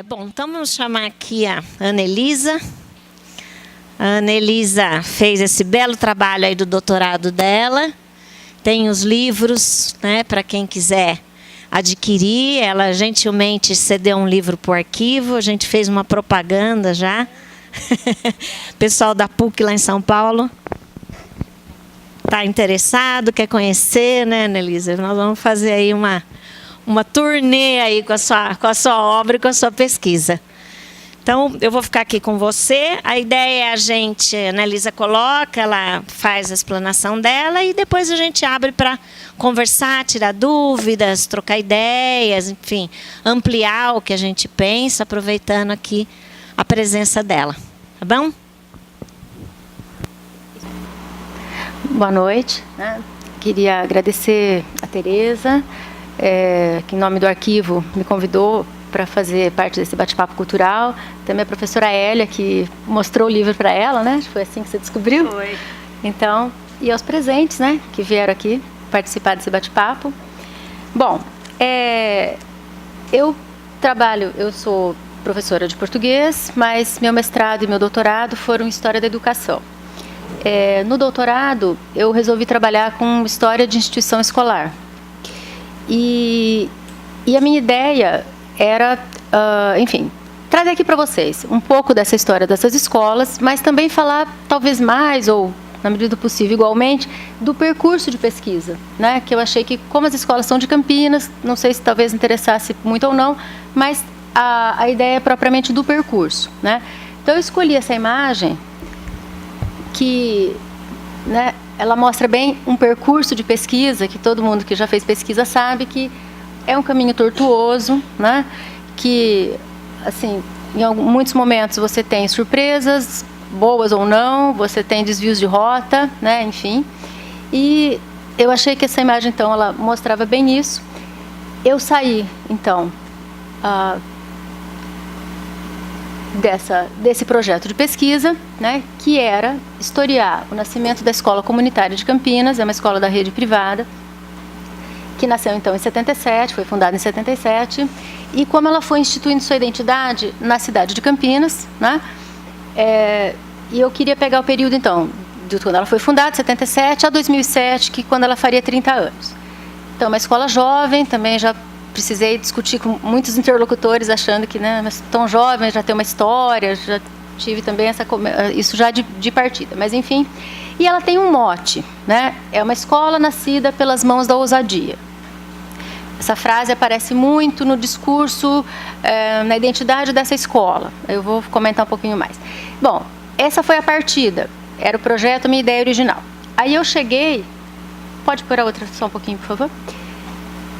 Bom, então vamos chamar aqui a Ana Elisa. A Ana Elisa fez esse belo trabalho aí do doutorado dela. Tem os livros, né, para quem quiser adquirir. Ela gentilmente cedeu um livro para o arquivo. A gente fez uma propaganda já. Pessoal da PUC lá em São Paulo está interessado, quer conhecer, né, Ana Elisa? Nós vamos fazer aí uma turnê aí com a sua obra e com a sua pesquisa. Então, eu vou ficar aqui com você. A ideia é a Ana Elisa coloca, ela faz a explanação dela e depois a gente abre para conversar, tirar dúvidas, trocar ideias, enfim, ampliar o que a gente pensa, aproveitando aqui a presença dela. Tá bom? Boa noite. Queria agradecer a Tereza, que em nome do arquivo me convidou para fazer parte desse bate-papo cultural. Também a professora Hélia, que mostrou o livro para ela, né? Foi assim que você descobriu? Foi. Então, e aos presentes, né? Que vieram aqui participar desse bate-papo. Bom, eu sou professora de português, mas meu mestrado e meu doutorado foram em História da Educação. No doutorado, eu resolvi trabalhar com História de Instituição Escolar. E a minha ideia era, enfim, trazer aqui para vocês um pouco dessa história dessas escolas, mas também falar, talvez mais, ou na medida do possível igualmente, do percurso de pesquisa, né? Que eu achei que, como as escolas são de Campinas, não sei se talvez interessasse muito ou não, mas a ideia é propriamente do percurso, né? Então, eu escolhi essa imagem que, né, ela mostra bem um percurso de pesquisa, que todo mundo que já fez pesquisa sabe que é um caminho tortuoso, né? Que, assim, em muitos momentos você tem surpresas, boas ou não, você tem desvios de rota, né? Enfim. E eu achei que essa imagem, então, ela mostrava bem isso. Eu saí, então, desse projeto de pesquisa, né, que era historiar o nascimento da Escola Comunitária de Campinas, é uma escola da rede privada, que nasceu então em 77, foi fundada em 77, e como ela foi instituindo sua identidade na cidade de Campinas, né, e eu queria pegar o período então, de quando ela foi fundada, 77 a 2007, que quando ela faria 30 anos. Então, uma escola jovem, também já precisei discutir com muitos interlocutores, achando que, né, mas tão jovem, já tem uma história, já tive também isso já de partida, mas enfim. E ela tem um mote, né? É uma escola nascida pelas mãos da ousadia. Essa frase aparece muito no discurso, na identidade dessa escola. Eu vou comentar um pouquinho mais. Bom, essa foi a partida, era o projeto, a minha ideia original. Aí eu cheguei, pode pôr a outra só um pouquinho, por favor?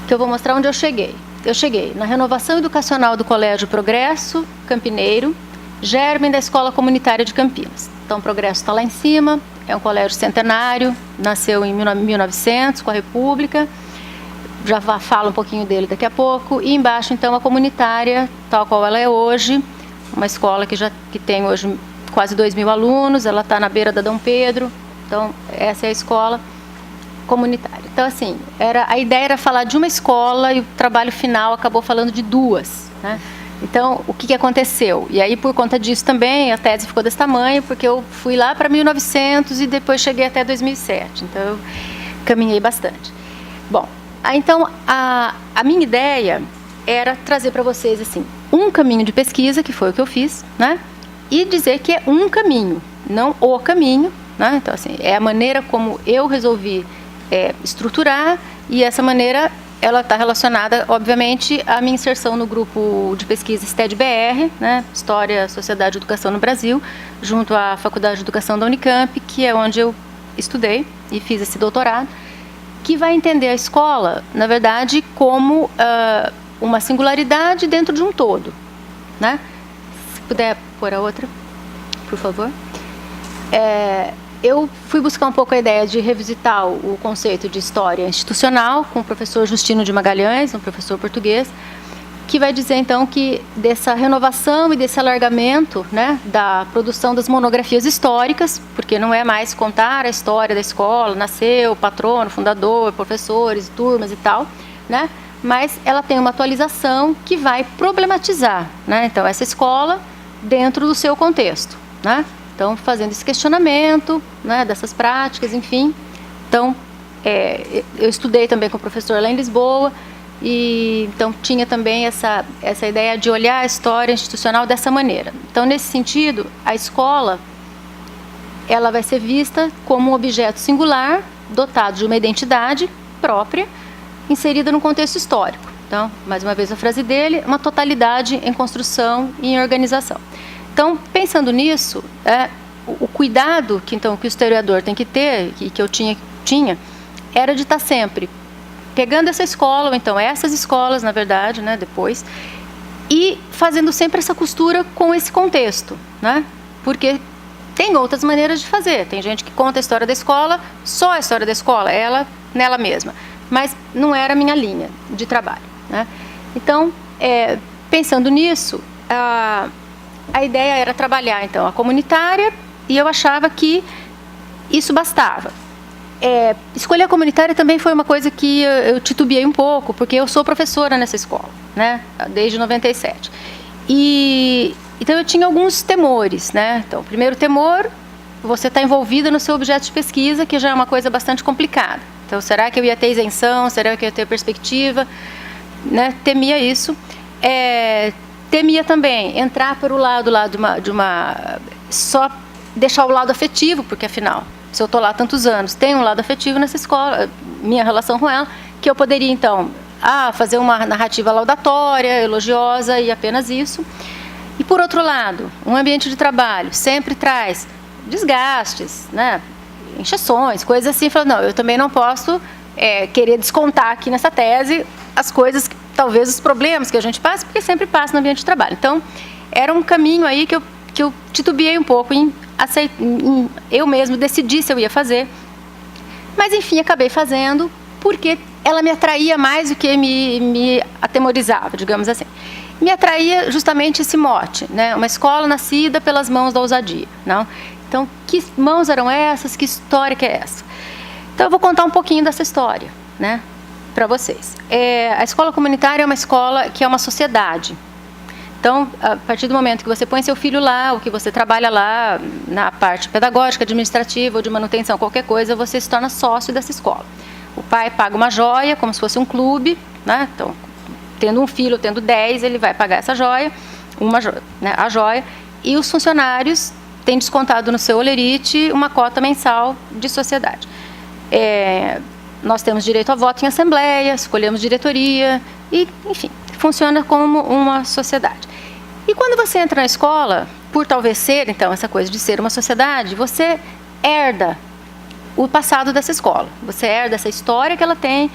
Que eu vou mostrar onde eu cheguei. Eu cheguei na renovação educacional do Colégio Progresso Campineiro, germen da Escola Comunitária de Campinas. Então, o Progresso está lá em cima, é um colégio centenário, nasceu em 1900 com a República, já falo um pouquinho dele daqui a pouco. E embaixo, então, a comunitária, tal qual ela é hoje, uma escola que tem hoje quase 2.000 alunos, ela está na beira da Dom Pedro, então essa é a escola comunitária. Então, assim, a ideia era falar de uma escola e o trabalho final acabou falando de duas, né? Então, o que aconteceu? E aí, por conta disso também, a tese ficou desse tamanho, porque eu fui lá para 1900 e depois cheguei até 2007. Então, eu caminhei bastante. Bom, então, a minha ideia era trazer para vocês, assim, um caminho de pesquisa, que foi o que eu fiz, né? E dizer que é um caminho, não o caminho, né? Então, assim, é a maneira como eu resolvi estruturar, e essa maneira ela está relacionada, obviamente, à minha inserção no grupo de pesquisa STED-BR, né, História, Sociedade e Educação no Brasil, junto à Faculdade de Educação da Unicamp, que é onde eu estudei e fiz esse doutorado, que vai entender a escola, na verdade, como uma singularidade dentro de um todo, né? Se puder pôr a outra, por favor. Eu fui buscar um pouco a ideia de revisitar o conceito de história institucional com o professor Justino de Magalhães, um professor português, que vai dizer, então, que dessa renovação e desse alargamento, né, da produção das monografias históricas, porque não é mais contar a história da escola, nasceu, patrono, fundador, professores, turmas e tal, né, mas ela tem uma atualização que vai problematizar, né? Então, essa escola dentro do seu contexto, né? Então, fazendo esse questionamento, né, dessas práticas, enfim. Então, eu estudei também com o professor lá em Lisboa, e então tinha também essa ideia de olhar a história institucional dessa maneira. Então, nesse sentido, a escola ela vai ser vista como um objeto singular, dotado de uma identidade própria, inserida no contexto histórico. Então, mais uma vez a frase dele, uma totalidade em construção e em organização. Então, pensando nisso, o cuidado que o historiador tem que ter, que eu tinha, era de estar sempre pegando essa escola, ou então essas escolas, na verdade, né, depois, e fazendo sempre essa costura com esse contexto, né? Porque tem outras maneiras de fazer. Tem gente que conta a história da escola, só a história da escola, ela nela mesma. Mas não era a minha linha de trabalho, né? Então, pensando nisso, a ideia era trabalhar, então, a comunitária, e eu achava que isso bastava. Escolher a comunitária também foi uma coisa que eu titubeei um pouco, porque eu sou professora nessa escola, né, desde 97. Então eu tinha alguns temores, né? Então, o primeiro temor, você está envolvida no seu objeto de pesquisa, que já é uma coisa bastante complicada. Então, será que eu ia ter isenção? Será que eu ia ter perspectiva? Né? Temia isso. Temia também entrar por o lado lá de uma só deixar o lado afetivo, porque afinal, se eu estou lá há tantos anos, tem um lado afetivo nessa escola, minha relação com ela, que eu poderia, então, fazer uma narrativa laudatória, elogiosa e apenas isso. E, por outro lado, um ambiente de trabalho sempre traz desgastes, né, encheções, coisas assim. Falando, não, eu também não posso querer descontar aqui nessa tese as coisas, talvez os problemas que a gente passa, porque sempre passa no ambiente de trabalho. Então, era um caminho aí que eu titubeei um pouco em eu mesmo decidi se eu ia fazer, mas enfim, acabei fazendo, porque ela me atraía mais do que me atemorizava, digamos assim. Me atraía justamente esse mote, né? Uma escola nascida pelas mãos da ousadia, não? Então, que mãos eram essas? Que história que é essa? Então, eu vou contar um pouquinho dessa história, né, para vocês. A escola comunitária é uma escola que é uma sociedade. Então, a partir do momento que você põe seu filho lá, ou que você trabalha lá na parte pedagógica, administrativa ou de manutenção, qualquer coisa, você se torna sócio dessa escola. O pai paga uma joia, como se fosse um clube, né? Então, tendo um filho, tendo 10, ele vai pagar essa joia, né, a joia, e os funcionários têm descontado no seu holerite uma cota mensal de sociedade. Nós temos direito a voto em assembleia, escolhemos diretoria, e, enfim, funciona como uma sociedade. E quando você entra na escola, por talvez ser, então, essa coisa de ser uma sociedade, você herda o passado dessa escola. Você herda essa história que ela tem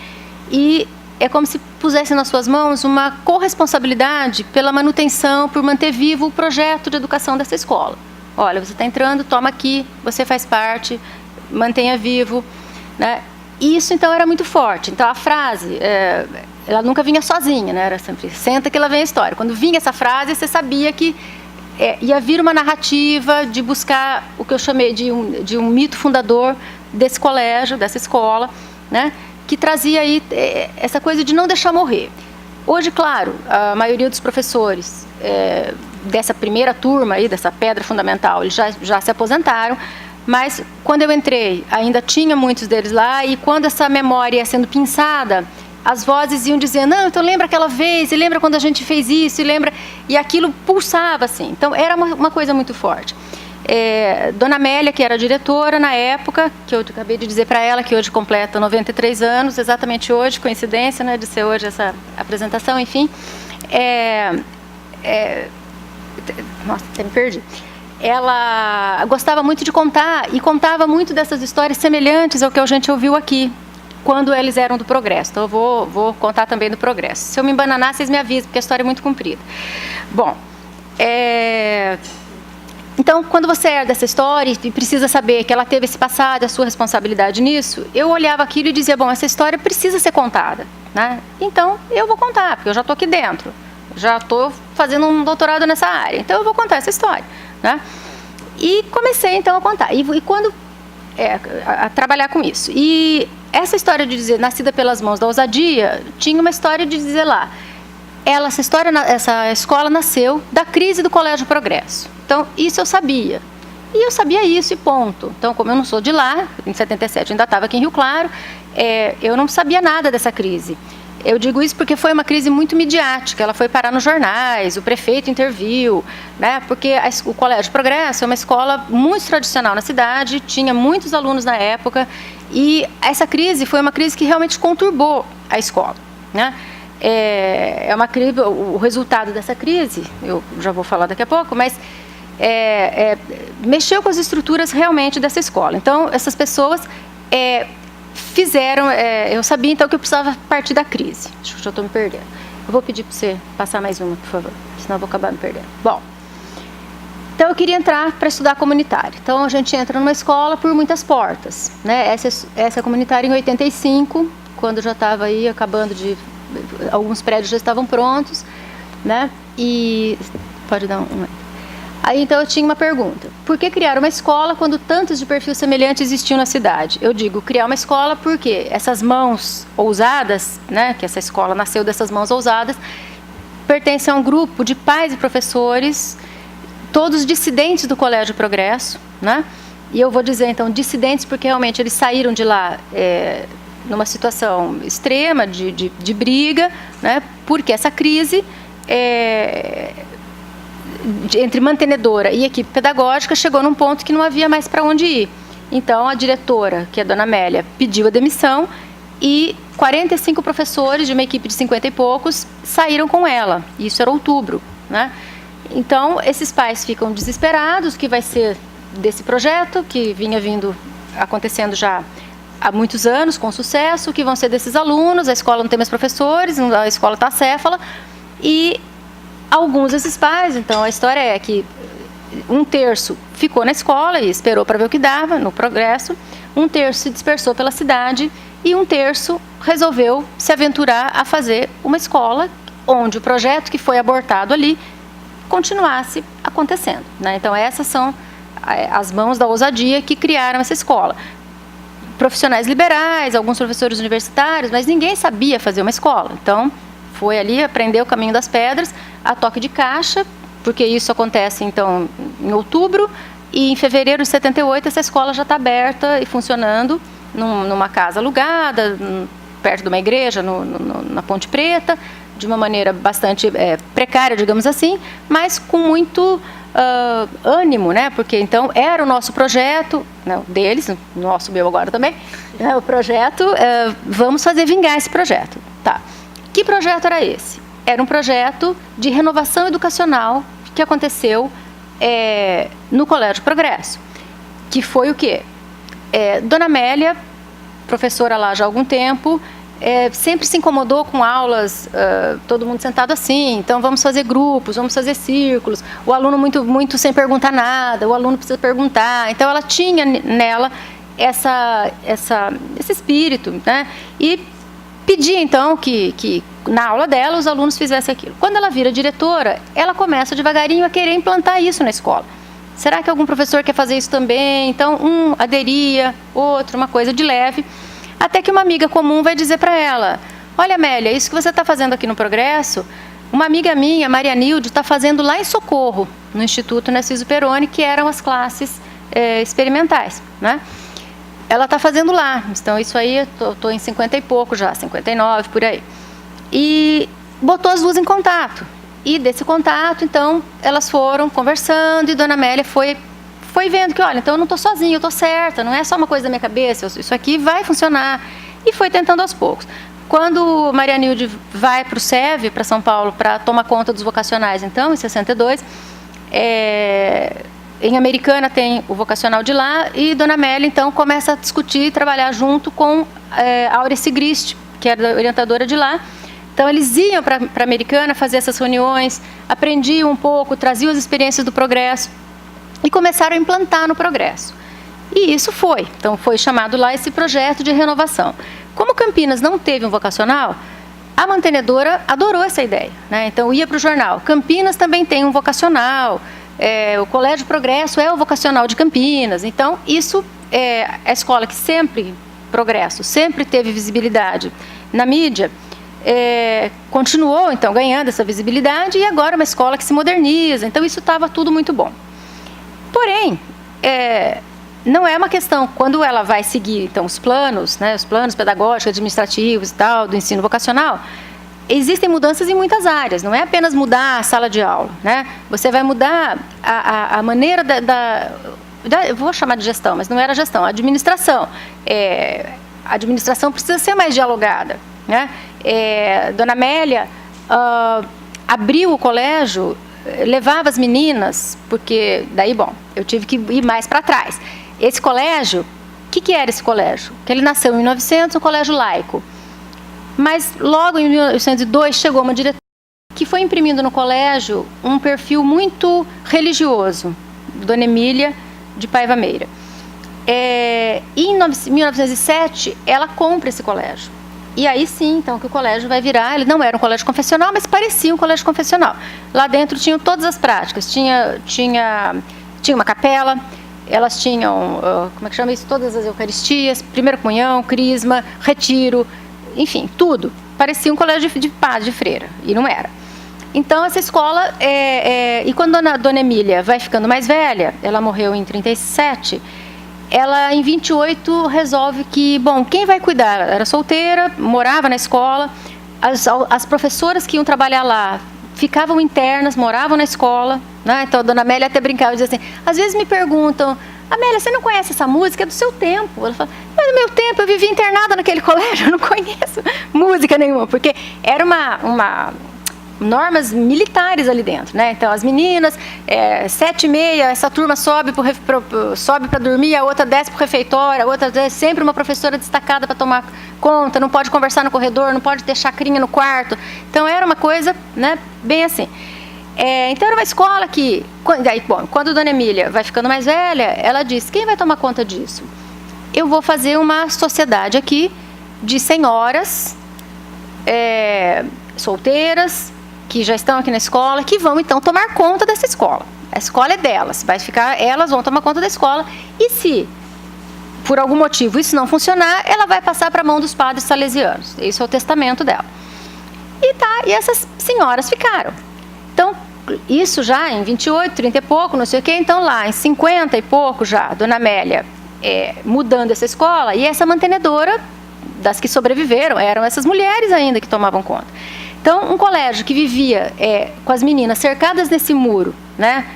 e é como se pusesse nas suas mãos uma corresponsabilidade pela manutenção, por manter vivo o projeto de educação dessa escola. Olha, você está entrando, toma aqui, você faz parte, mantenha vivo, né? E isso, então, era muito forte. Então, a frase, ela nunca vinha sozinha, né? Era sempre, senta que lá vem a história. Quando vinha essa frase, você sabia que ia vir uma narrativa de buscar o que eu chamei de um mito fundador desse colégio, dessa escola, né? Que trazia aí essa coisa de não deixar morrer. Hoje, claro, a maioria dos professores dessa primeira turma aí, dessa pedra fundamental, eles já se aposentaram, mas quando eu entrei, ainda tinha muitos deles lá, e quando essa memória ia sendo pinçada, as vozes iam dizendo, não, então lembra aquela vez, e lembra quando a gente fez isso, e aquilo pulsava assim. Então, era uma coisa muito forte. Dona Amélia, que era diretora na época, que eu acabei de dizer para ela que hoje completa 93 anos, exatamente hoje, coincidência, né, de ser hoje essa apresentação, enfim. Nossa, até me perdi. Ela gostava muito de contar e contava muito dessas histórias semelhantes ao que a gente ouviu aqui, quando eles eram do Progresso. Então, eu vou contar também do Progresso. Se eu me embananar, vocês me avisam, porque a história é muito comprida. Bom, então, quando você herda essa história e precisa saber que ela teve esse passado, a sua responsabilidade nisso, eu olhava aquilo e dizia, bom, essa história precisa ser contada, né? Então, eu vou contar, porque eu já estou aqui dentro, já estou fazendo um doutorado nessa área, então eu vou contar essa história, né? E comecei, então, a contar, e quando a trabalhar com isso. E essa história de dizer nascida pelas mãos da ousadia, tinha uma história de dizer lá, essa escola nasceu da crise do Colégio Progresso. Então, isso eu sabia. E eu sabia isso e ponto. Então, como eu não sou de lá, em 77 eu ainda estava aqui em Rio Claro, eu não sabia nada dessa crise. Eu digo isso porque foi uma crise muito midiática, ela foi parar nos jornais, o prefeito interviu, né? Porque o Colégio Progresso é uma escola muito tradicional na cidade, tinha muitos alunos na época, e essa crise foi uma crise que realmente conturbou a escola, né? Uma crise, o resultado dessa crise, eu já vou falar daqui a pouco, mas mexeu com as estruturas realmente dessa escola. Então, essas pessoas fizeram, eu sabia então que eu precisava partir da crise. Acho que já estou me perdendo. Eu vou pedir para você passar mais uma, por favor, senão eu vou acabar me perdendo. Bom, então eu queria entrar para estudar comunitário. Então a gente entra numa escola por muitas portas, né? Essa comunitária em 85, quando já estava aí acabando de... Alguns prédios já estavam prontos, né? E... Pode dar um... Aí, então, eu tinha uma pergunta. Por que criar uma escola quando tantos de perfil semelhante existiam na cidade? Eu digo, criar uma escola porque essas mãos ousadas, né, que essa escola nasceu dessas mãos ousadas, pertencem a um grupo de pais e professores, todos dissidentes do Colégio Progresso, né? E eu vou dizer, então, dissidentes porque realmente eles saíram de lá numa situação extrema de briga, né? Porque essa crise... entre mantenedora e equipe pedagógica, chegou num ponto que não havia mais para onde ir. Então, a diretora, que é a dona Amélia, pediu a demissão e 45 professores de uma equipe de 50 e poucos saíram com ela. Isso era outubro, né? Então, esses pais ficam desesperados, o que vai ser desse projeto, que vinha acontecendo já há muitos anos, com sucesso, o que vão ser desses alunos, a escola não tem mais professores, a escola está acéfala, e alguns desses pais, então a história é que um terço ficou na escola e esperou para ver o que dava no Progresso, um terço se dispersou pela cidade e um terço resolveu se aventurar a fazer uma escola onde o projeto que foi abortado ali continuasse acontecendo, né? Então essas são as mãos da ousadia que criaram essa escola. Profissionais liberais, alguns professores universitários, mas ninguém sabia fazer uma escola. Então foi ali, aprender o caminho das pedras, a toque de caixa, porque isso acontece, então, em outubro, e em fevereiro de 78 essa escola já está aberta e funcionando numa casa alugada, perto de uma igreja, na Ponte Preta, de uma maneira bastante precária, digamos assim, mas com muito ânimo, né? Porque, então, era o nosso projeto, não, deles, nosso, meu agora também, o projeto, vamos fazer vingar esse projeto. Tá. Que projeto era esse? Era um projeto de renovação educacional que aconteceu no Colégio Progresso, que foi o quê? Dona Amélia, professora lá já há algum tempo, sempre se incomodou com aulas, todo mundo sentado assim, então vamos fazer grupos, vamos fazer círculos, o aluno muito sem perguntar nada, o aluno precisa perguntar, então ela tinha nela esse espírito, né? E pedia, então, que na aula dela os alunos fizessem aquilo. Quando ela vira diretora, ela começa devagarinho a querer implantar isso na escola. Será que algum professor quer fazer isso também? Então, um aderia, outro, uma coisa de leve. Até que uma amiga comum vai dizer para ela, olha, Amélia, isso que você está fazendo aqui no Progresso, uma amiga minha, Maria Nilde, está fazendo lá em Socorro, no Instituto Narciso Peroni, que eram as classes experimentais, né? Ela está fazendo lá, então isso aí, estou em 50 e pouco já, 59, por aí. E botou as duas em contato. E desse contato, então, elas foram conversando e Dona Amélia foi vendo que, olha, então eu não estou sozinha, eu estou certa, não é só uma coisa da minha cabeça, isso aqui vai funcionar. E foi tentando aos poucos. Quando Maria Nilde vai para o SEV, para São Paulo, para tomar conta dos vocacionais, então, em 62, em Americana tem o vocacional de lá e Dona Amélia, então, começa a discutir e trabalhar junto com Áurea Sigrist, que era a orientadora de lá. Então, eles iam para a Americana fazer essas reuniões, aprendiam um pouco, traziam as experiências do Progresso e começaram a implantar no Progresso. E isso foi. Então, foi chamado lá esse projeto de renovação. Como Campinas não teve um vocacional, a mantenedora adorou essa ideia, né? Então, ia para o jornal. Campinas também tem um vocacional. O Colégio Progresso é o vocacional de Campinas. Então, isso é a escola que sempre progresso, sempre teve visibilidade na mídia, continuou, então, ganhando essa visibilidade, e agora é uma escola que se moderniza, então isso estava tudo muito bom. Porém, não é uma questão, quando ela vai seguir, então, os planos, né, os planos pedagógicos, administrativos e tal, do ensino vocacional, existem mudanças em muitas áreas, não é apenas mudar a sala de aula, né? Você vai mudar a maneira eu vou chamar de gestão, mas não era gestão, a administração. A administração precisa ser mais dialogada, né? Dona Amélia abriu o colégio, levava as meninas, porque daí, bom, eu tive que ir mais para trás. Esse colégio, o que era esse colégio? Que ele nasceu em 1900, um colégio laico. Mas logo em 1902 chegou uma diretora que foi imprimindo no colégio um perfil muito religioso, Dona Emília de Paiva Meira. E em 1907 ela compra esse colégio. E aí sim, então, que o colégio vai virar, ele não era um colégio confessional, mas parecia um colégio confessional. Lá dentro tinham todas as práticas, tinha uma capela, elas tinham, como é que chama isso? Todas as eucaristias, primeira comunhão, crisma, retiro, enfim, tudo. Parecia um colégio de padre, de freira, e não era. Então, essa escola, e quando Dona Emília vai ficando mais velha, ela morreu em 37, ela, em 28, resolve que, bom, quem vai cuidar? Ela era solteira, morava na escola, as professoras que iam trabalhar lá ficavam internas, moravam na escola, né? Então, a Dona Amélia até brincava e dizia assim, às vezes me perguntam, Amélia, você não conhece essa música? É do seu tempo. Ela fala, mas no meu tempo eu vivi internada naquele colégio, eu não conheço música nenhuma, porque era normas militares ali dentro, né? Então, as meninas, 7h30, essa turma sobe para dormir, a outra desce para o refeitório, a outra desce, sempre uma professora destacada para tomar conta, não pode conversar no corredor, não pode ter chacrinha no quarto. Então, era uma coisa, né, bem assim. Então, era uma escola que, quando Dona Emília vai ficando mais velha, ela diz, quem vai tomar conta disso? Eu vou fazer uma sociedade aqui de senhoras solteiras, que já estão aqui na escola, que vão, então, tomar conta dessa escola. A escola é delas, elas vão tomar conta da escola, e se, por algum motivo, isso não funcionar, ela vai passar para a mão dos padres salesianos. Esse é o testamento dela. E essas senhoras ficaram. Então, isso já em 28, 30 e pouco, não sei o quê, então lá em 50 e pouco já, Dona Amélia mudando essa escola, e essa mantenedora das que sobreviveram, eram essas mulheres ainda que tomavam conta. Então, um colégio que vivia com as meninas cercadas nesse muro, né,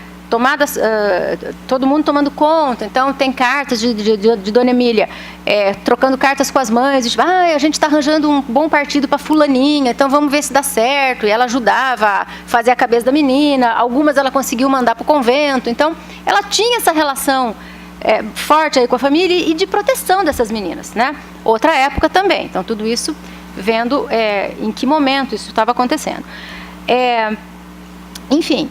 todo mundo tomando conta, então tem cartas de Dona Emília, trocando cartas com as mães, tipo, a gente está arranjando um bom partido para fulaninha, então vamos ver se dá certo, e ela ajudava a fazer a cabeça da menina, algumas ela conseguiu mandar para o convento, então ela tinha essa relação forte aí com a família e de proteção dessas meninas, né? Outra época também, então tudo isso vendo em que momento isso estava acontecendo. Enfim,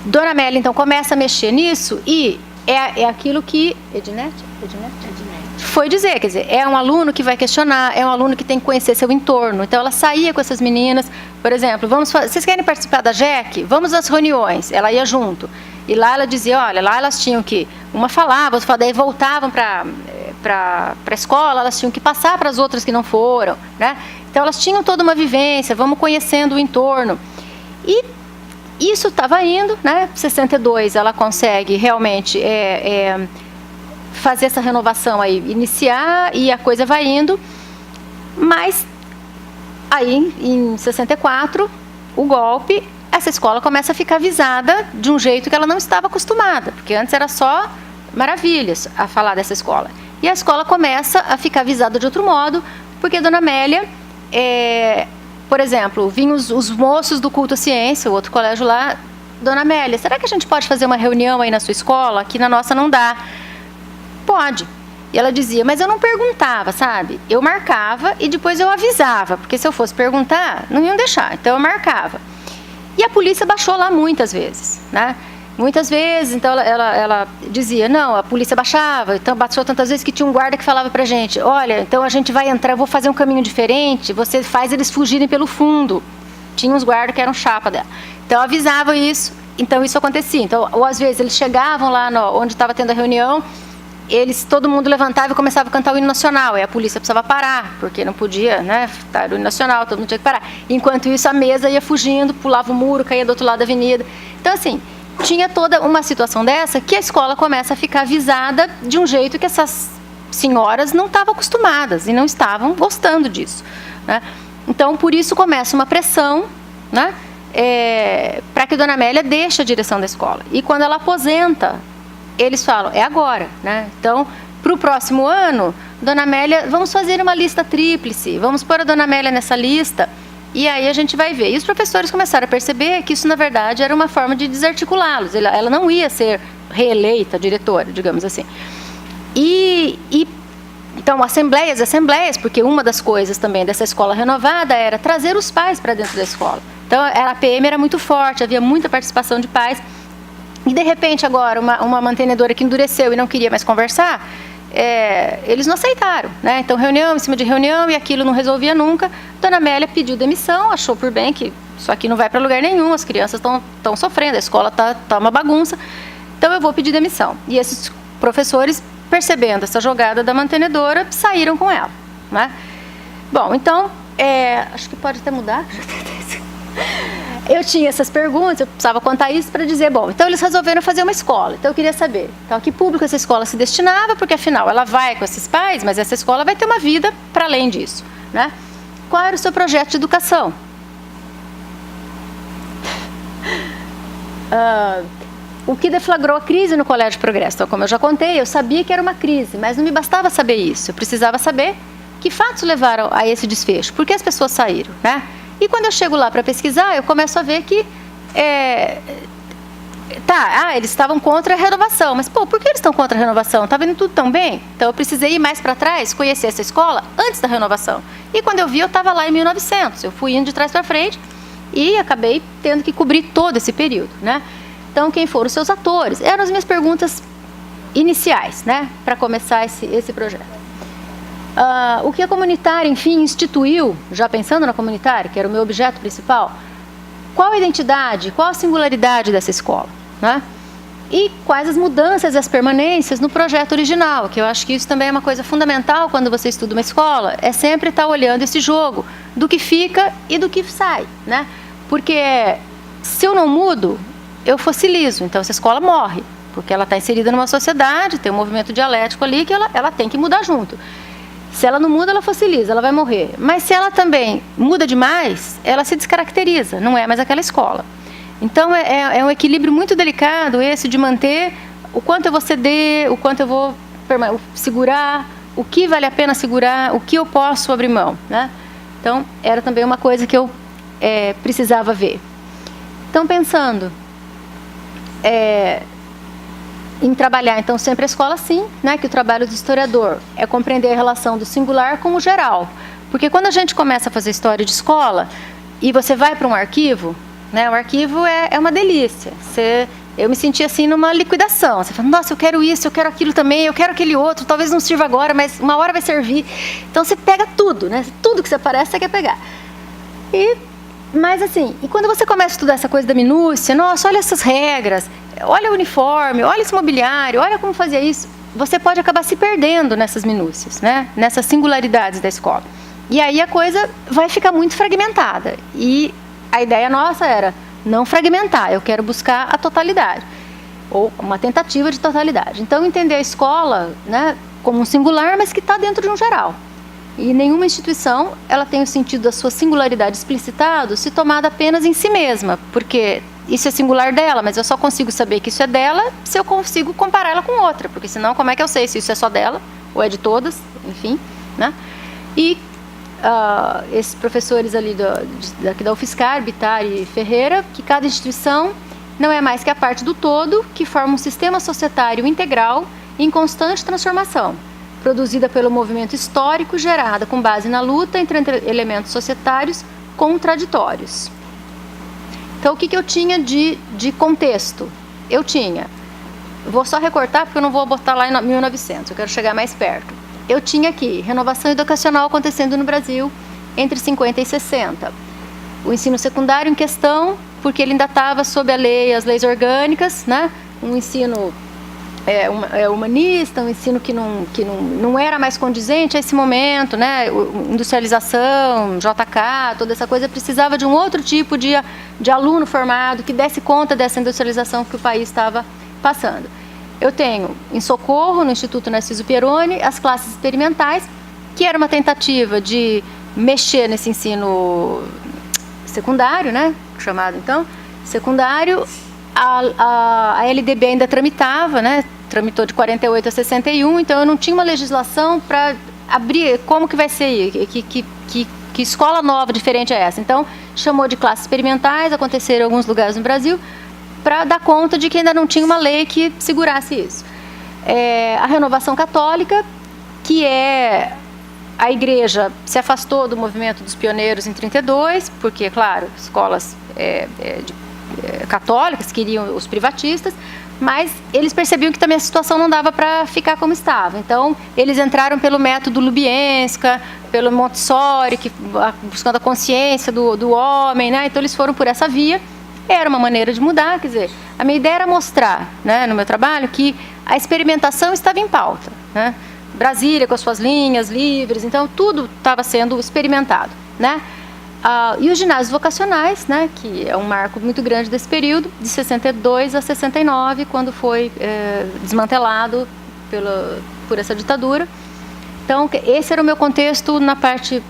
Dona Amélia, então, começa a mexer nisso e é aquilo que Ednete foi dizer, quer dizer, é um aluno que vai questionar, é um aluno que tem que conhecer seu entorno. Então, ela saía com essas meninas, por exemplo, vocês querem participar da JEC? Vamos às reuniões. Ela ia junto. E lá ela dizia, olha, lá elas tinham que, uma falava, outra falava, daí voltavam para a escola, elas tinham que passar para as outras que não foram, né? Então, elas tinham toda uma vivência, vamos conhecendo o entorno. E isso estava indo, né? 62 ela consegue realmente fazer essa renovação aí, iniciar, e a coisa vai indo, mas aí em 64 o golpe, essa escola começa a ficar visada de um jeito que ela não estava acostumada, porque antes era só maravilhas a falar dessa escola, e a escola começa a ficar visada de outro modo, porque Dona Amélia por exemplo, vinham os moços do Culto à Ciência, o outro colégio lá, Dona Amélia, será que a gente pode fazer uma reunião aí na sua escola? Aqui na nossa não dá. Pode. E ela dizia, mas eu não perguntava, sabe? Eu marcava e depois eu avisava, porque se eu fosse perguntar, não iam deixar, então eu marcava. E a polícia baixou lá muitas vezes, né? Muitas vezes, então ela dizia, não, a polícia baixava, então baixou tantas vezes que tinha um guarda que falava pra gente, olha, então a gente vai entrar, eu vou fazer um caminho diferente, você faz eles fugirem pelo fundo. Tinha uns guardas que eram chapa dela. Então avisava isso, então isso acontecia. Então, ou às vezes eles chegavam lá onde estava tendo a reunião, todo mundo levantava e começava a cantar o hino nacional, e a polícia precisava parar, porque não podia, né, estar o hino nacional, todo mundo tinha que parar. Enquanto isso, a mesa ia fugindo, pulava o muro, caía do outro lado da avenida. Então, assim, tinha toda uma situação dessa que a escola começa a ficar avisada de um jeito que essas senhoras não estavam acostumadas e não estavam gostando disso, né? Então, por isso começa uma pressão, né, para que Dona Amélia deixe a direção da escola. E quando ela aposenta, eles falam, é agora, né? Então, para o próximo ano, Dona Amélia, vamos fazer uma lista tríplice, vamos pôr a Dona Amélia nessa lista, e aí a gente vai ver. E os professores começaram a perceber que isso, na verdade, era uma forma de desarticulá-los. Ela não ia ser reeleita diretora, digamos assim. Então, assembleias, porque uma das coisas também dessa escola renovada era trazer os pais para dentro da escola. Então, a PM era muito forte, havia muita participação de pais. E, de repente, agora, uma mantenedora que endureceu e não queria mais conversar, eles não aceitaram, né? Então, reunião em cima de reunião e aquilo não resolvia nunca. Dona Amélia pediu demissão, achou por bem que isso aqui não vai para lugar nenhum, as crianças estão sofrendo, a escola tá uma bagunça, então eu vou pedir demissão. E esses professores, percebendo essa jogada da mantenedora, saíram com ela, né? Bom, então, acho que pode até mudar. Eu tinha essas perguntas, eu precisava contar isso para dizer, bom, então eles resolveram fazer uma escola. Então eu queria saber, então, a que público essa escola se destinava, porque afinal ela vai com esses pais, mas essa escola vai ter uma vida para além disso, né? Qual era o seu projeto de educação? O que deflagrou a crise no Colégio Progresso? Então, como eu já contei, eu sabia que era uma crise, mas não me bastava saber isso. Eu precisava saber que fatos levaram a esse desfecho, por que as pessoas saíram, né? E quando eu chego lá para pesquisar, eu começo a ver que eles estavam contra a renovação. Mas, por que eles estão contra a renovação? Estava indo tudo tão bem? Então, eu precisei ir mais para trás, conhecer essa escola antes da renovação. E quando eu vi, eu estava lá em 1900. Eu fui indo de trás para frente e acabei tendo que cobrir todo esse período, né? Então, quem foram os seus atores? Eram as minhas perguntas iniciais, né, para começar esse projeto. O que a comunitária, enfim, instituiu, já pensando na comunitária, que era o meu objeto principal, qual a identidade, qual a singularidade dessa escola, né? E quais as mudanças e as permanências no projeto original, que eu acho que isso também é uma coisa fundamental quando você estuda uma escola, é sempre estar olhando esse jogo do que fica e do que sai, né? Porque se eu não mudo, eu fossilizo, então essa escola morre, porque ela está inserida numa sociedade, tem um movimento dialético ali que ela tem que mudar junto. Se ela não muda, ela fossiliza, ela vai morrer. Mas se ela também muda demais, ela se descaracteriza, não é mais aquela escola. Então, é um equilíbrio muito delicado esse de manter o quanto eu vou ceder, o quanto eu vou segurar, o que vale a pena segurar, o que eu posso abrir mão, né? Então, era também uma coisa que eu precisava ver. Então, pensando em trabalhar, então, sempre a escola, sim, né, que o trabalho do historiador é compreender a relação do singular com o geral. Porque quando a gente começa a fazer história de escola e você vai para um arquivo, né, o arquivo é uma delícia. Eu me senti assim numa liquidação. Você fala, nossa, eu quero isso, eu quero aquilo também, eu quero aquele outro, talvez não sirva agora, mas uma hora vai servir. Então você pega tudo, né? Tudo que você aparece, você quer pegar. Mas assim, e quando você começa a estudar essa coisa da minúcia, nossa, olha essas regras, olha o uniforme, olha esse mobiliário, olha como fazia isso, você pode acabar se perdendo nessas minúcias, né? Nessas singularidades da escola. E aí a coisa vai ficar muito fragmentada. E a ideia nossa era não fragmentar, eu quero buscar a totalidade, ou uma tentativa de totalidade. Então, entender a escola, né, como um singular, mas que está dentro de um geral. E nenhuma instituição ela tem o sentido da sua singularidade explicitado se tomada apenas em si mesma, porque isso é singular dela, mas eu só consigo saber que isso é dela se eu consigo comparar ela com outra, porque senão como é que eu sei se isso é só dela ou é de todas, enfim, né? E esses professores ali daqui da UFSCar, Bittar e Ferreira, que cada instituição não é mais que a parte do todo que forma um sistema societário integral em constante transformação, produzida pelo movimento histórico, gerada com base na luta entre elementos societários contraditórios. Então, o que eu tinha de contexto? Vou só recortar porque eu não vou botar lá em 1900, eu quero chegar mais perto. Eu tinha aqui renovação educacional acontecendo no Brasil entre 50 e 60. O ensino secundário em questão, porque ele ainda estava sob a lei, as leis orgânicas, né? Um ensino humanista, um ensino que não era mais condizente a esse momento, né? Industrialização, JK, toda essa coisa, precisava de um outro tipo de aluno formado que desse conta dessa industrialização que o país estava passando. Eu tenho em Socorro, no Instituto Narciso Pieroni, as classes experimentais, que era uma tentativa de mexer nesse ensino secundário, né? Chamado então secundário. A LDB ainda tramitava, né? Tramitou de 48 a 61, então eu não tinha uma legislação para abrir como que vai ser, que escola nova diferente é essa. Então, chamou de classes experimentais, aconteceram em alguns lugares no Brasil, para dar conta de que ainda não tinha uma lei que segurasse isso. A Renovação Católica, que a igreja se afastou do movimento dos pioneiros em 32, porque, claro, escolas católicas queriam os privatistas, mas eles percebiam que também a situação não dava para ficar como estava. Então, eles entraram pelo método Lubienska, pelo Montessori, buscando a consciência do homem, né? Então, eles foram por essa via. Era uma maneira de mudar, quer dizer, a minha ideia era mostrar, né, no meu trabalho, que a experimentação estava em pauta, né? Brasília com as suas linhas livres, então tudo estava sendo experimentado, né? E os ginásios vocacionais, né, que é um marco muito grande desse período, de 62 a 69, quando foi desmantelado por essa ditadura. Então, esse era o meu contexto na parte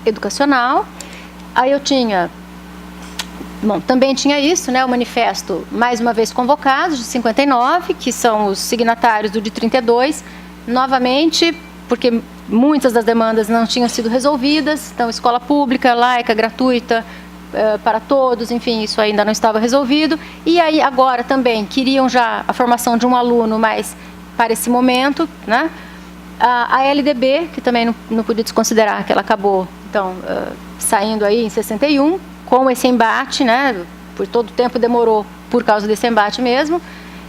educacional. Aí eu tinha... Bom, também tinha isso, né, o manifesto, mais uma vez convocados, de 59, que são os signatários do de 32, novamente, porque muitas das demandas não tinham sido resolvidas, então escola pública, laica, gratuita, para todos, enfim, isso ainda não estava resolvido. E aí agora também queriam já a formação de um aluno mais para esse momento, né? A LDB, que também não podia desconsiderar que ela acabou, então, saindo aí em 61, com esse embate, né? Por todo o tempo demorou por causa desse embate mesmo,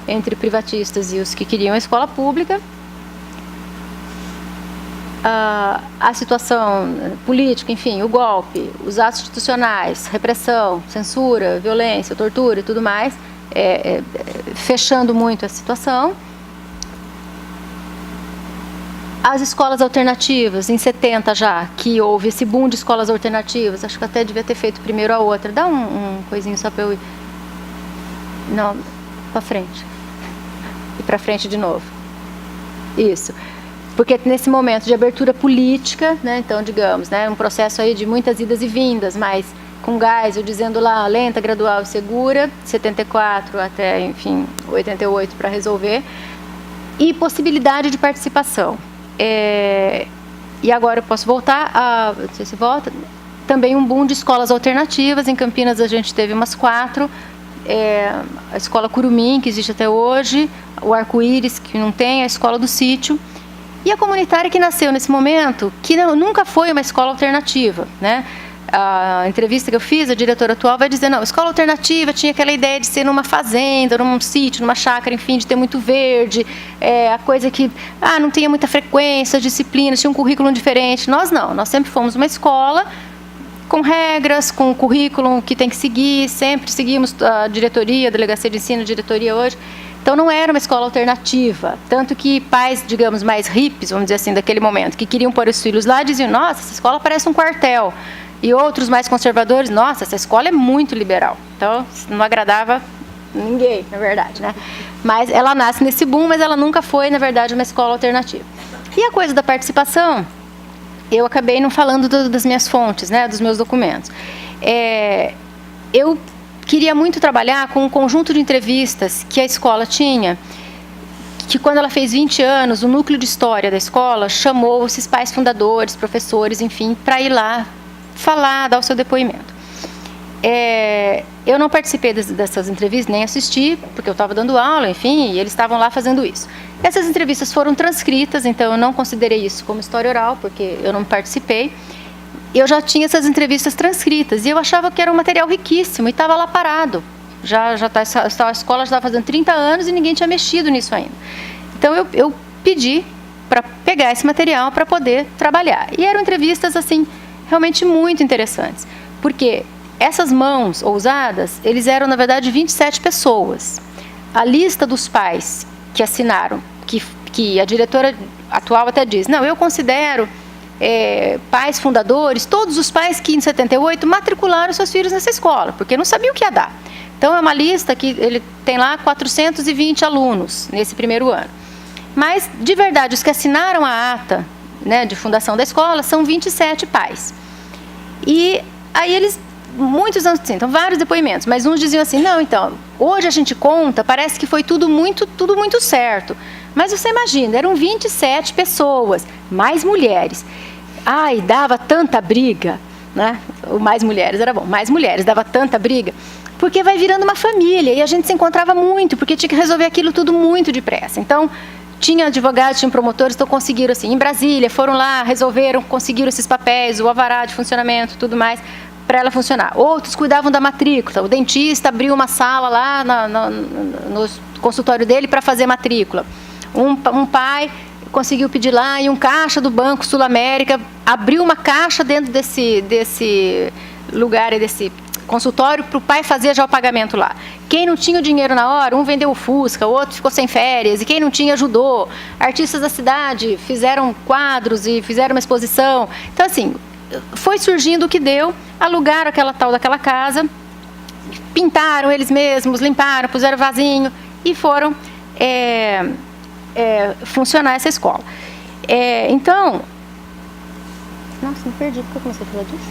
entre privatistas e os que queriam a escola pública. A situação política, enfim, o golpe, os atos institucionais, repressão, censura, violência, tortura e tudo mais, fechando muito a situação. As escolas alternativas, em 70 já, que houve esse boom de escolas alternativas, acho que até devia ter feito primeiro a outra. Dá um coisinho só para eu ir. Não, para frente. E para frente de novo. Isso. Porque nesse momento de abertura política, né, então, digamos, né, um processo aí de muitas idas e vindas, mas com gás, eu dizendo lá, lenta, gradual e segura, 74 até, enfim, 88 para resolver, e possibilidade de participação. E agora eu posso voltar, não sei se volta, também um boom de escolas alternativas. Em Campinas a gente teve umas 4, a escola Curumim, que existe até hoje, o Arco-Íris, que não tem, a escola do Sítio, e a comunitária, que nasceu nesse momento, que nunca foi uma escola alternativa, né? A entrevista que eu fiz, a diretora atual vai dizer, não, a escola alternativa tinha aquela ideia de ser numa fazenda, num sítio, numa chácara, enfim, de ter muito verde, a coisa que não tinha muita frequência, disciplinas, tinha um currículo diferente. Nós não, nós sempre fomos uma escola com regras, com currículo que tem que seguir, sempre seguimos a diretoria, a delegacia de ensino, a diretoria hoje. Então não era uma escola alternativa, tanto que pais, digamos, mais hippies, vamos dizer assim, daquele momento, que queriam pôr os filhos lá, diziam, nossa, essa escola parece um quartel. E outros mais conservadores, nossa, essa escola é muito liberal. Então, não agradava ninguém, na verdade, né? Mas ela nasce nesse boom, mas ela nunca foi, na verdade, uma escola alternativa. E a coisa da participação, eu acabei não falando das minhas fontes, né, dos meus documentos. Eu queria muito trabalhar com um conjunto de entrevistas que a escola tinha, que quando ela fez 20 anos, o núcleo de história da escola chamou esses pais fundadores, professores, enfim, para ir lá falar, dar o seu depoimento. Eu não participei dessas entrevistas, nem assisti, porque eu estava dando aula, enfim, e eles estavam lá fazendo isso. Essas entrevistas foram transcritas, então eu não considerei isso como história oral, porque eu não participei. Eu já tinha essas entrevistas transcritas, e eu achava que era um material riquíssimo, e estava lá parado. A escola já estava fazendo 30 anos e ninguém tinha mexido nisso ainda. Então eu pedi para pegar esse material para poder trabalhar. E eram entrevistas, assim, realmente muito interessantes, porque essas mãos ousadas, eles eram, na verdade, 27 pessoas. A lista dos pais que assinaram, que a diretora atual até diz, não, eu considero pais fundadores, todos os pais que em 78 matricularam seus filhos nessa escola, porque não sabiam o que ia dar. Então é uma lista que ele tem lá 420 alunos nesse primeiro ano. Mas, de verdade, os que assinaram a ata, né, de fundação da escola são 27 pais. E aí eles, muitos anos, então vários depoimentos, mas uns diziam assim, não, então, hoje a gente conta, parece que foi tudo muito certo. Mas você imagina, eram 27 pessoas, mais mulheres. Ai, dava tanta briga, né? O mais mulheres era bom, mais mulheres, dava tanta briga, porque vai virando uma família, e a gente se encontrava muito, porque tinha que resolver aquilo tudo muito depressa. Então, tinha advogados, tinha promotores, então conseguiram, assim, em Brasília, foram lá, resolveram, conseguiram esses papéis, o alvará de funcionamento, tudo mais, para ela funcionar. Outros cuidavam da matrícula, o dentista abriu uma sala lá no consultório dele para fazer matrícula. Um pai conseguiu pedir lá, e um caixa do Banco Sul-América abriu uma caixa dentro desse lugar, desse consultório, para o pai fazer já o pagamento lá. Quem não tinha o dinheiro na hora, um vendeu o Fusca, o outro ficou sem férias, e quem não tinha ajudou. Artistas da cidade fizeram quadros e fizeram uma exposição. Então, assim, foi surgindo o que deu, alugaram aquela tal daquela casa, pintaram eles mesmos, limparam, puseram vasinho e foram funcionar essa escola. Então, nossa, me perdi, porque eu comecei a falar disso?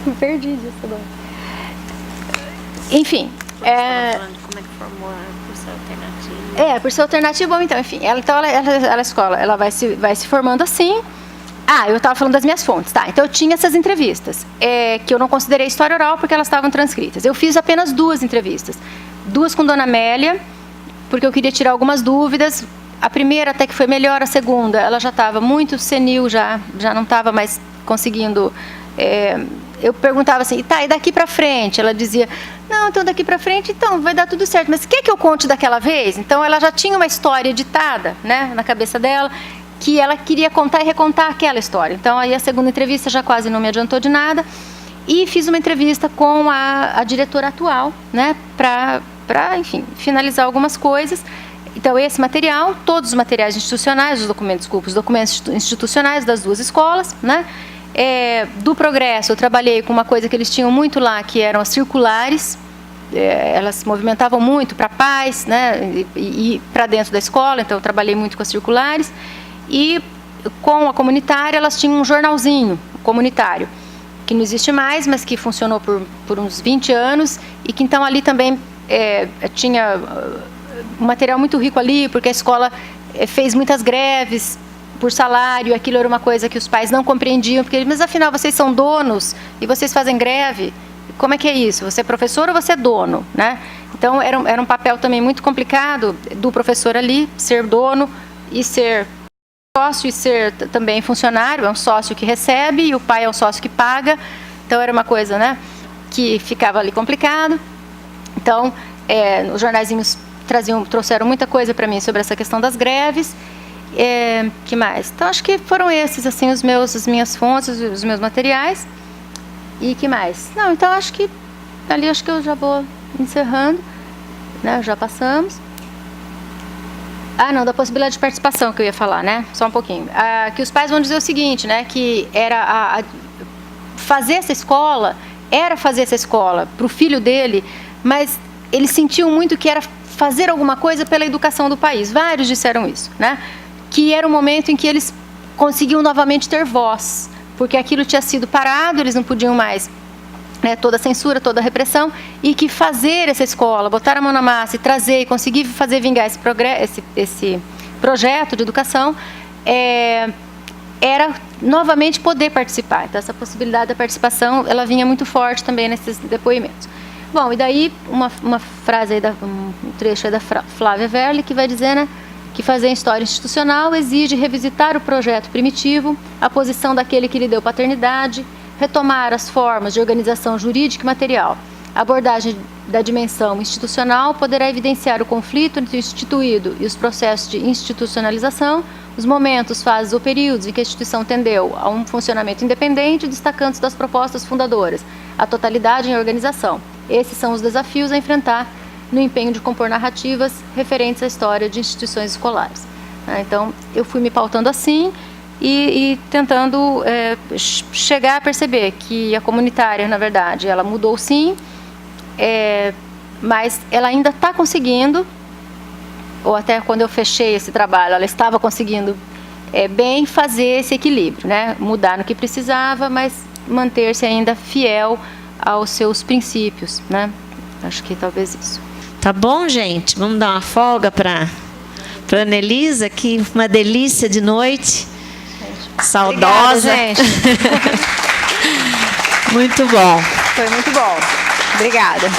Me perdi disso agora. Enfim. Como é que formou a curso alternativo? Curso alternativo, bom, então, enfim. A escola, ela vai se formando assim. Eu estava falando das minhas fontes, tá? Então, eu tinha essas entrevistas, que eu não considerei história oral porque elas estavam transcritas. Eu fiz apenas 2 entrevistas. 2 com Dona Amélia, porque eu queria tirar algumas dúvidas. A primeira até que foi melhor, a segunda, ela já estava muito senil, já não estava mais conseguindo. Eu perguntava assim, tá, e daqui para frente? Ela dizia, não, então daqui para frente, então vai dar tudo certo, mas quer que eu conte daquela vez? Então ela já tinha uma história editada, né, na cabeça dela, que ela queria contar e recontar aquela história. Então aí a segunda entrevista já quase não me adiantou de nada, e fiz uma entrevista com a diretora atual, né, para, enfim, finalizar algumas coisas. Então, esse material, todos os materiais institucionais, os documentos institucionais das 2 escolas, né? Do Progresso, eu trabalhei com uma coisa que eles tinham muito lá, que eram as circulares. Elas se movimentavam muito para a paz, né? E para dentro da escola, então eu trabalhei muito com as circulares. E com a comunitária, elas tinham um jornalzinho comunitário, que não existe mais, mas que funcionou por uns 20 anos, e que então ali também tinha um material muito rico ali, porque a escola fez muitas greves por salário, aquilo era uma coisa que os pais não compreendiam, porque, mas afinal vocês são donos e vocês fazem greve, como é que é isso? Você é professor ou você é dono, né? Então era um papel também muito complicado do professor ali, ser dono e ser sócio e ser também funcionário, é um sócio que recebe e o pai é um sócio que paga, então era uma coisa, né, que ficava ali complicado. Então, os jornaizinhos trouxeram muita coisa para mim sobre essa questão das greves. Que mais? Então, acho que foram esses, assim, as minhas fontes, os meus materiais. E que mais? Não, então, acho que ali acho que eu já vou encerrando, né? Já passamos. Não, da possibilidade de participação que eu ia falar, né? Só um pouquinho. Que os pais vão dizer o seguinte, né? Que era fazer essa escola para o filho dele, mas eles sentiam muito que era fazer alguma coisa pela educação do país. Vários disseram isso, né? Que era um momento em que eles conseguiam novamente ter voz, porque aquilo tinha sido parado, eles não podiam mais, né, toda a censura, toda a repressão, e que fazer essa escola, botar a mão na massa e trazer e conseguir fazer vingar esse projeto de educação, era novamente poder participar. Então, essa possibilidade da participação, ela vinha muito forte também nesses depoimentos. Bom, e daí uma frase aí, um trecho aí da Flávia Verli, que vai dizer, né, que fazer história institucional exige revisitar o projeto primitivo, a posição daquele que lhe deu paternidade, retomar as formas de organização jurídica e material. A abordagem da dimensão institucional poderá evidenciar o conflito entre o instituído e os processos de institucionalização, os momentos, fases ou períodos em que a instituição tendeu a um funcionamento independente, destacando-se das propostas fundadoras, a totalidade em organização. Esses são os desafios a enfrentar no empenho de compor narrativas referentes à história de instituições escolares. Então, eu fui me pautando assim e tentando chegar a perceber que a comunitária, na verdade, ela mudou sim, mas ela ainda está conseguindo, ou até quando eu fechei esse trabalho, ela estava conseguindo bem fazer esse equilíbrio, né? Mudar no que precisava, mas manter-se ainda fiel aos seus princípios, né? Acho que talvez isso. Tá bom, gente? Vamos dar uma folga para Anelisa, que uma delícia de noite. Saudosa. Obrigada, gente. Muito bom. Foi muito bom. Obrigada.